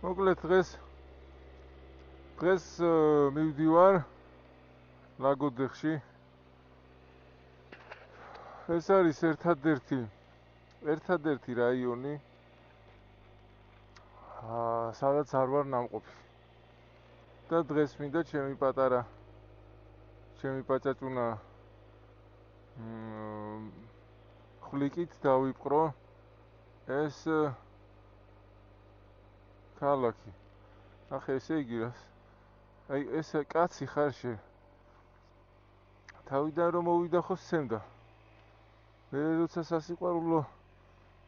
მოკლედ დღეს მივდივარ ლაგოდეხში. ეს არის ერთადერთი რაიონი, სადაც არ ვარ ნამყოფი. და დღეს მინდა ჩემი პაჭაჭუნა ხვლიკით დავიპყრო ეს ქალაქი. ახლა ესე იგი რას? აი ეს კაცი ხარ შე. თავიდან რომ მოვიდა ხო სცემდა. მე როცა სასიყვარულო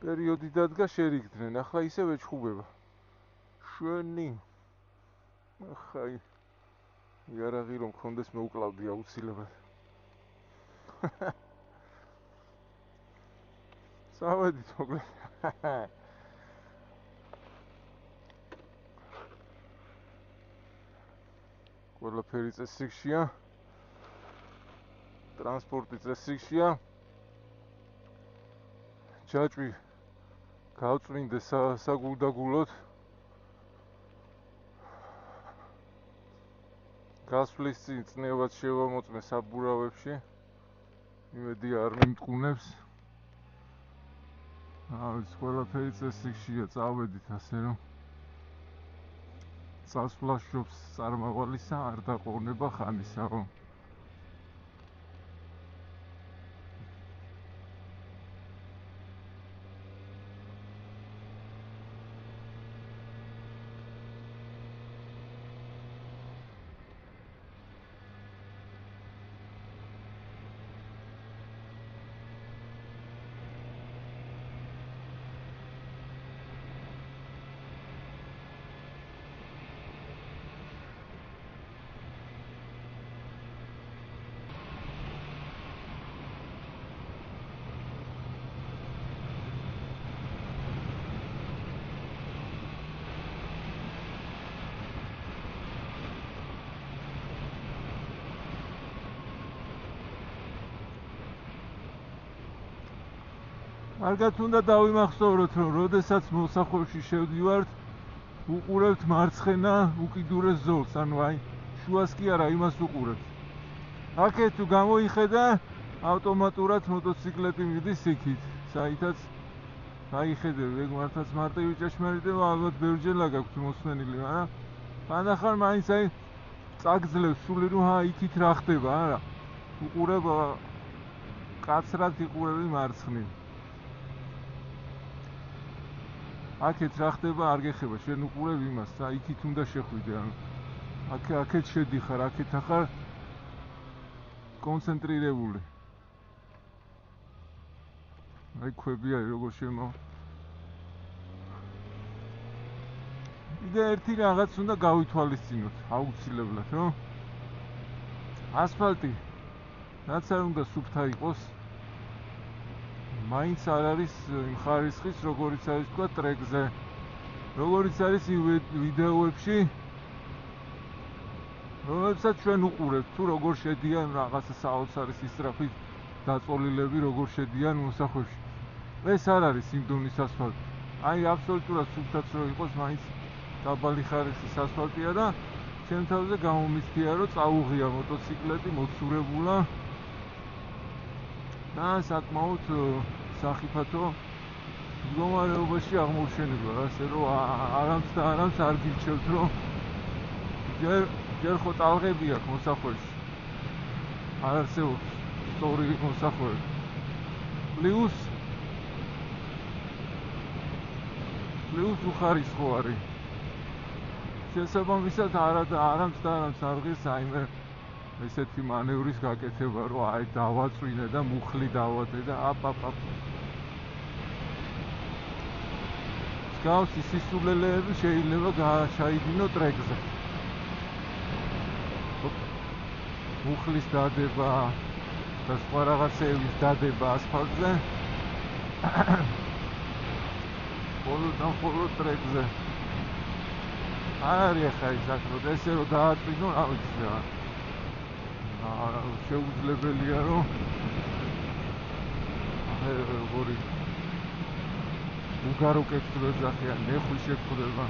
პერიოდი დადგა შერიგდნენ. ახლა ისევ ეჩხუბება. შვენი. ახლა იარაღი რომ მქონდეს მეუკლავდი აუცილებლად. წავედით მოკლედ. ყველაფერი წესრიგშია. ტრანსპორტი წესრიგშია. ჯაჭვი გავწვინდე საგულდაგულოდ. გასვლის წინ წნევად შევამოწმე საბურავებში. იმედი არ მიმტყუნებს. ეს ყველაფერი წესრიგშია, წავედით ასე რომ წასვლაშობს წარმავალისა არ დაყოვნება ხანისაო. კარგად უნდა დავიმახსოვროთ, რომ როდესაც მოსახვევში შევდივართ, უყურებთ მარცხენა უკიდურეს ზოლს, ანუ აი შუას კი არა, იმას უყურებთ. აქეთ თუ გამოიხედა, ავტომატურად მოტოციკლეტი მიდის იქით, საითაც აიხედები, ეგ მართლაც მარტივი ჭეშმარიტება, ალბათ ბევრჯერ გაქვთ მოსმენილი, მაგრამ ხანდახან მაინც აი წაგძლევს სული, რომ იქით რა ხდება, არა. უყურებ კაცრად იყურები მარცხნივ. აქეთ რა ხდება არ გეხება, შენ უყურებ იმას, იქით უნდა შეხვიდე, ანუ აქეთ შედიხარ, აქეთ ახარ კონცენტრირებული. აი ქვები არის როგორ შემო. კიდე ერთი რაღაც უნდა გავითვალისწინოთ, აუცილებლად, რომ ასფალტი რაც არ უნდა სუფთა იყოს, მაინც არ არის იმ ხარისხის, როგორიც არის თქვა ტრეკზე, როგორიც არის იმ ვიდეოებში, რომელსაც ჩვენ უყურებთ, თუ როგორ შედიან რაღაცა საოცარი ისწრაფით დაწოლილები, როგორ შედიან მოსახვევში. ეს არ არის იმ დონის ასფალტი. აი აბსოლუტურად სუფთაც რო იყოს, მაინც დაბალი ხარისხის ასფალტია და ჩემ თავზე გამომიცდია, რომ წაუღია მოტოციკლეტი, მოცურებულა და საკმაოდ სახიფათო მდგომარეობაში აღმოჩენება, ასე რომ არამც არ გირჩევთ, რომ ჯერ ხო ტალღები აქვს მოსახვევში. არ არსებობს სწორი მოსახვევი. პლუს უხარისხო არის. შესაბამისად არამც არ ღირს აიმე ესეთი მანევრის გაკეთება, რომ აი დავაწვინე და მუხლი დავადე და აპაპაპ. მსგავსი სისულელეები შეიძლება ჩაიდინო ტრეკზე. მუხლის დადება და სხვა რაღაცეების დადება ასფალტზე. მხოლოდ ტრეკზე. არ არის ახლა ის აკროთ, ესე რომ დააწვინო, რა ვიცი რა. შეუძლებელია, რომ როგორი უგარო კეთილებს ახიან, ნეხვი შეკვდება.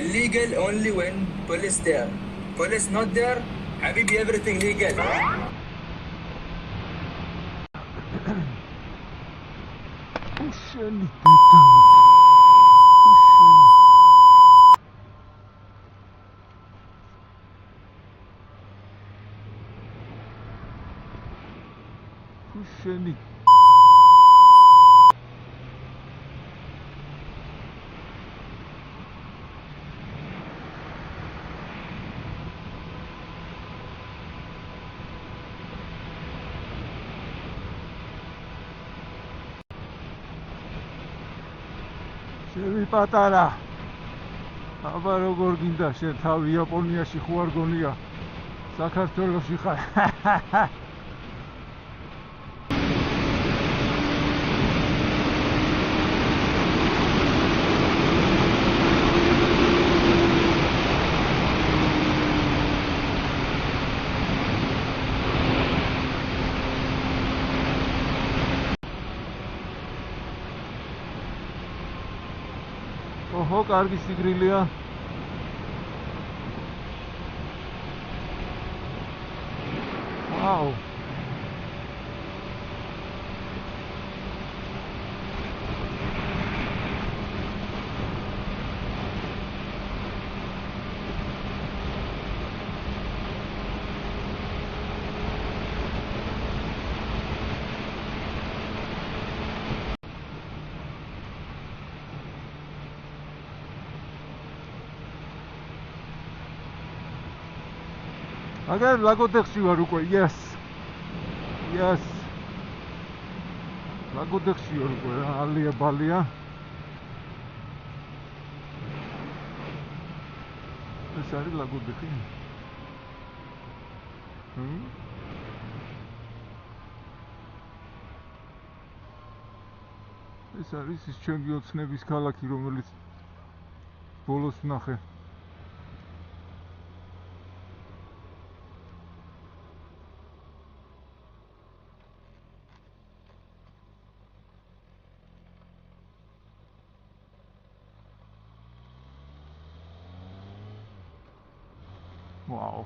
illegal only when police there. Police not there, حبيبي everything legal. Pusheni deda. Pusheni. Pusheni. შევი პატარა აბა როგორ გინდა შენ თავი იაპონიაში ხო არ გონია საქართველოში ხარ ოჰო, კარგი სიგრილია. ვაუ. აგერ ლაგოდეხში ვარ უკვე, yes. ლაგოდეხში ვარ უკვე, ალია ბალია. ეს არის ლაგოდეხი? ეს არის ის ჩემი ოცნების ქალაქი, რომელიც ბოლოს ვნახე. Wow.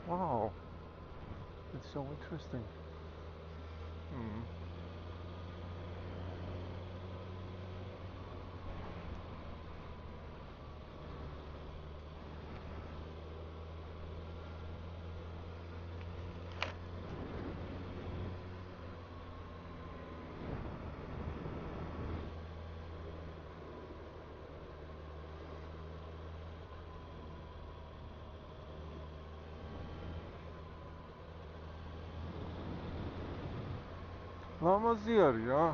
Wow. It's so interesting. ლამაზი არის რა.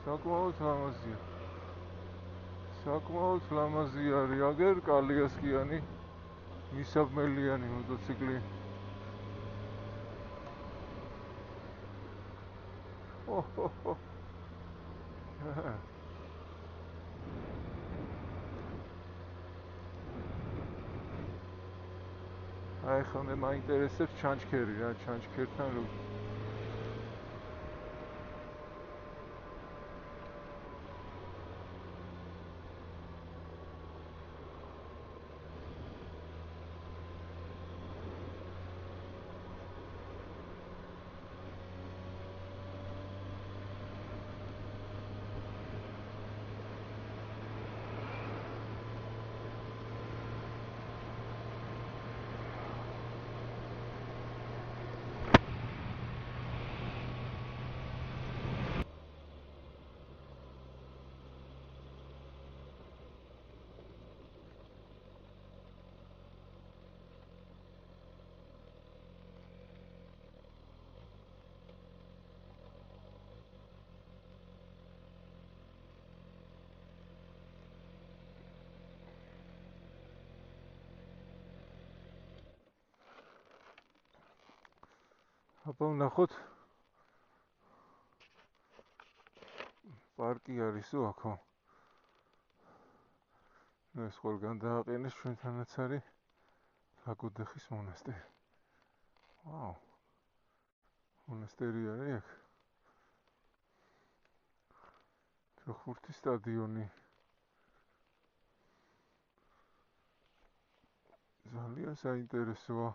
საკმაოდ ლამაზია. საკმაოდ ლამაზი არის. აგერ კალიასკიანი მისაბმელიანი მოტოციკლი. აი ხო მე მაინტერესებს ჩანჩქერი რა, ჩანჩქერთან რო აბა ვნახოთ პარკი არისო აქო. ეს ყველგან დააყენეს ჩვენთანაც არის ლაგოდეხის მონასტერი. ვაუ. მონასტერი არის აქ. ფეხბურთის სტადიონი. ძალიან საინტერესოა.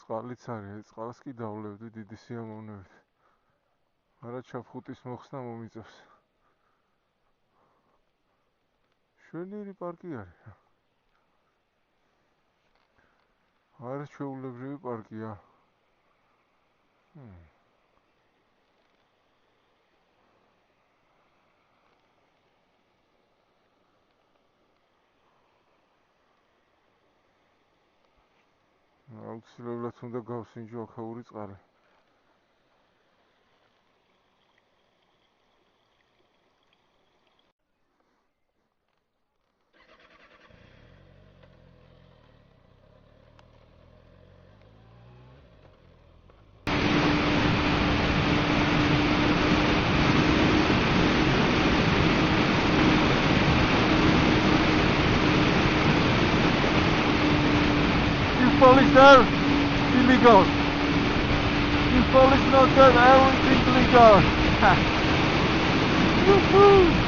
წყალიც არის, წყალს კი დავლევდი დიდი სიამოვნებით. არა ჩაფხუტის მოხსნა მომიწევს. შვენიერი პარკი არის. არა ჩვეულებრივი პარკია. აუცილებლად უნდა გავსინჯო აქაური წყალი. Police there, illegal. If police not there, everything legal. Woohoo!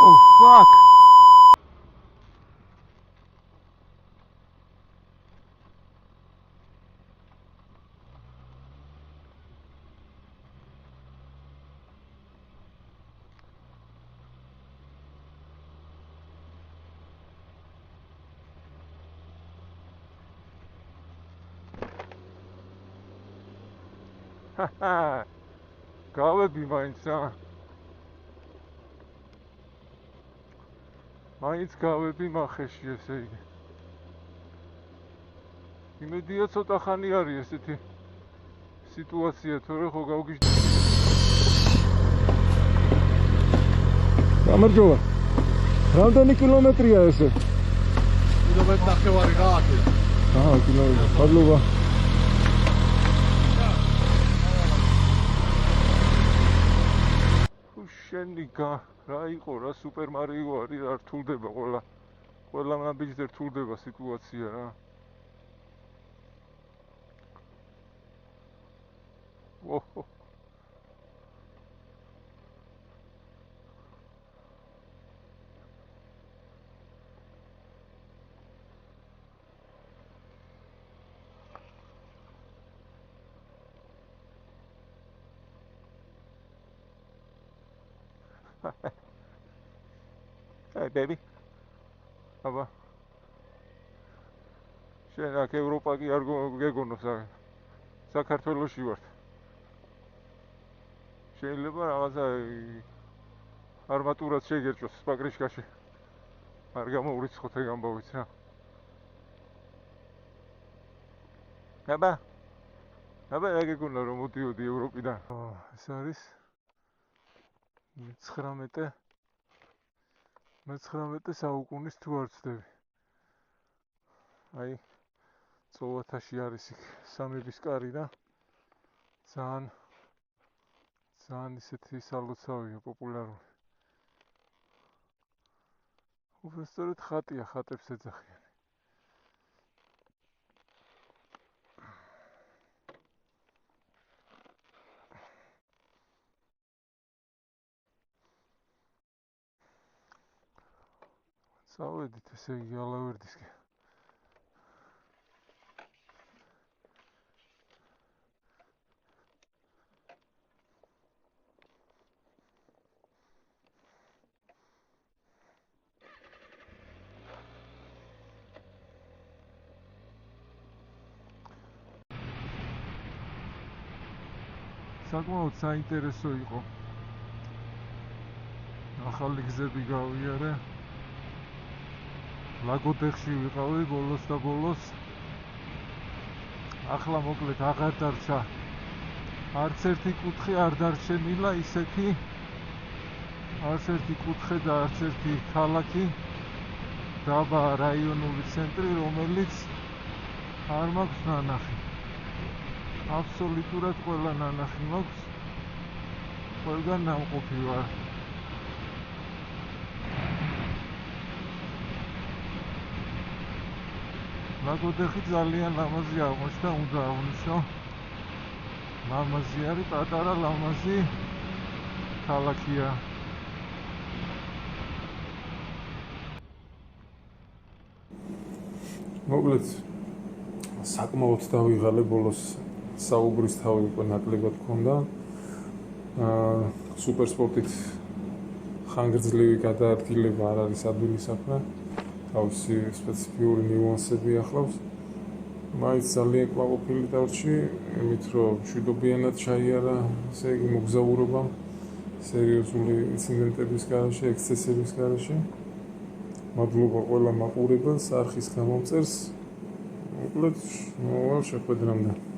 Oh fuck! Haha! Გავები მაინც რა. მაინც გავები მახეში ესე იგი. იმედია ცოტა ხანი არის ესეთი სიტუაცია, თორე ხო გავგიჟდა. გამარჯობა. რამდენი კილომეტრია ესე? კილომეტრი ნახევარი რა აქ. კილომეტრი. მადლობა. შენიკა რა იყო რა სუპერ მარიო არის რა რთულდება ყველა ნაბიჯზე რთულდება სიტუაცია რა. ოჰო. Hey baby. აბა. შენ აქ ევროპა კი არ გეგონოს საქართველოში ვარ. შეიძლება რაღაცა არმატურაც შეგერჭოს სპაგრიშკაში. არ გამოურიცხოთ ეგ ამბავიც რა. აბა. აბა რა გეგონა რომ მოდიოდი ევროპიდან. ეს არის 19 საუკუნის თუ არ ვცდები. აი წოვათაში არის იქ სამების კარი და ძალიან ისეთი სალოცავია პოპულარული. უბრალოდ ხატია, ხატებს ეძახიან. წავედით ესე იგი ალავერდისკენ. საკმაოდ საინტერესო იყო. ახალი გზები გავიარე. ლაგოდეხში ვიყავი ბოლოს და ბოლოს. ახლა მოკლედ აღარ დარჩა. არც ერთი კუთხე არ დარჩენილა ისეთი. არც ერთი კუთხე და არც ერთი ქალაქი. დაბა რაიონული ცენტრი, რომელიც არ მაქვს ნანახი. აბსოლუტურად ყველა ნანახი მაქვს. ყველგან ნამყოფი ვარ. ლაგოდეხი ძალიან ლამაზი აღმოჩნდა, უნდა აღვნიშნო. ლამაზი არის, პატარა ლამაზი ქალაქია. მოკლედ საკმაოდ დავიღალე ბოლოს საუბრის თავი უკვე ნაკლებად გქონდა. სუპერსპორტით ხანგრძლივი გადაადგილება არ არის ადვილი საქმე. თავისი სპეციფიური ნიუანსები ახლავს. მაინც ძალიან კმაყოფილი დავრჩი, იმით რომ მშვიდობიანად ჩაიარა, ესე იგი მოგზაურობა სერიოზული ინციდენტების გარეშე, ექსცესების გარეშე. მადლობა ყველა მაყურებელს, არხის გამომწერს. მოკლედ, მოვალ შეხვედრამდე.